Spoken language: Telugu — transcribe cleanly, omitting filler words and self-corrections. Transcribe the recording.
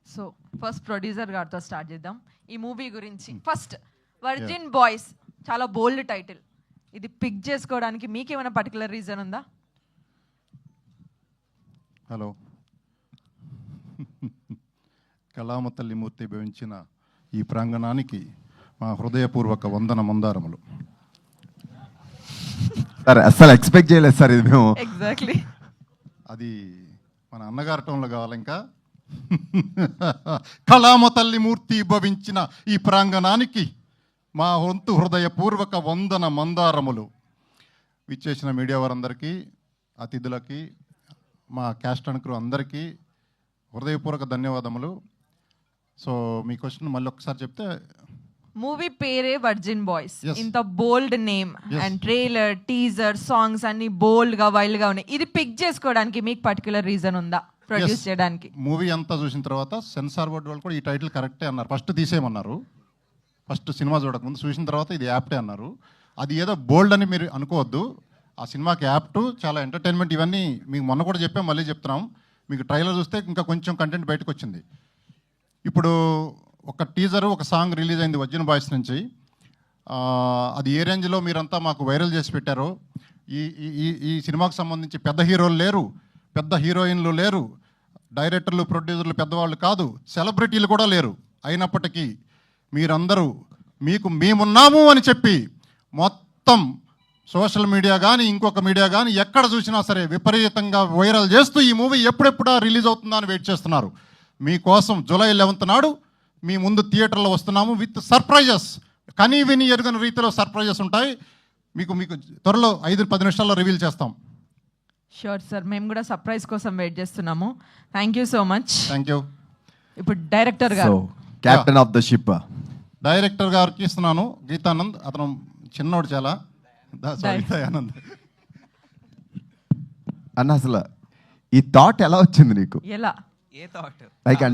సో ఫస్ట్ ప్రొడ్యూసర్ గారితో స్టార్ట్ చేద్దాం ఈ మూవీ గురించి. ఫస్ట్ వర్జిన్ బాయ్స్ చాలా బోల్డ్ టైటిల్, ఇది పిక్ చేసుకోవడానికి మీకేమైనా పర్టికులర్ రీజన్ ఉందా? హలో, కళామ తల్లిమూర్తి భవించిన ఈ ప్రాంగణానికి మా హృదయపూర్వక వందన మందారములు. సార్ అస్సలు ఎక్స్పెక్ట్ చేయలేదు సార్ ఇది మేము. ఎగ్జాక్ట్లీ, అది మన అన్నగారి టోన్లో కావాలి. ఇంకా కళామ తల్లిమూర్తి భవించిన ఈ ప్రాంగణానికి మా వంతు హృదయపూర్వక వందన మందారములు. విచ్చేసిన మీడియా వారందరికీ, అతిథులకి, మా క్యాస్ట్ అండ్ క్రూ అందరికీ హృదయపూర్వక ధన్యవాదములు. సో మీ క్వశ్చన్ మళ్ళీ ఒకసారి చెప్తే. మూవీ పేరే వర్జిన్ బాయ్స్, Yes. ఇంత bold name and trailer, teaser, songs అన్ని బోల్డ్ గా, వైల్డ్ గా ఉన్నాయి. ఇది పిక్ చేసుకోవడానికి మీకు పర్టికులర్ రీజన్ ఉందా ప్రొడ్యూస్ చేయడానికి? మూవీ అంతా చూసిన తర్వాత సెన్సార్ బోర్డు వాళ్ళు కూడా ఈ టైటిల్ కరెక్టే అన్నారు. ఫస్ట్ తీసేయమన్నారు, ఫస్ట్ సినిమా చూడకముందు. చూసిన తర్వాత ఇది యాప్టే అన్నారు. అది ఏదో బోల్డ్ అని మీరు అనుకోవద్దు. ఆ సినిమాకి యాప్ట్, చాలా ఎంటర్టైన్మెంట్. ఇవన్నీ మీకు మొన్న కూడా చెప్పాం, మళ్ళీ చెప్తున్నాం. మీకు ట్రైలర్ చూస్తే ఇంకా కొంచెం కంటెంట్ బయటకు వచ్చింది. ఇప్పుడు ఒక టీజరు, ఒక సాంగ్ రిలీజ్ అయింది వర్జిన్ బాయ్స్ నుంచి. అది ఏ రేంజ్లో మీరంతా మాకు వైరల్ చేసి పెట్టారో. ఈ ఈ ఈ సినిమాకు సంబంధించి పెద్ద హీరోలు లేరు, పెద్ద హీరోయిన్లు లేరు, డైరెక్టర్లు, ప్రొడ్యూసర్లు పెద్దవాళ్ళు కాదు, సెలబ్రిటీలు కూడా లేరు. అయినప్పటికీ మీరందరూ మీకు మేమున్నాము అని చెప్పి మొత్తం సోషల్ మీడియా కానీ, ఇంకొక మీడియా కానీ ఎక్కడ చూసినా సరే విపరీతంగా వైరల్ చేస్తూ ఈ మూవీ ఎప్పుడెప్పుడా రిలీజ్ అవుతుందా అని వెయిట్ చేస్తున్నారు. మీకోసం జూలై 11th నాడు మీ ముందు థియేటర్లో వస్తున్నాము విత్ సర్ప్రైజెస్. కనీ విని ఎరుగని రీతిలో సర్ప్రైజెస్ ఉంటాయి. మీకు త్వరలో 5-10 నిమిషాల్లో రివీల్ చేస్తాం. షూర్ సార్, మేము కూడా సర్ప్రైజ్ కోసం వెయిట్ చేస్తున్నాము. Thank you so much. Thank you. ఇప్పుడు డైరెక్టర్ గారు, captain of the ship director గారికి ఇస్తున్నాను, గీతానంద్. అతను చిన్నోడు చాలా. ఆనంద్ అన్న, అసలు ఈ థాట్ ఎలా వచ్చింది నీకు? ఎలా? A thought? లైక్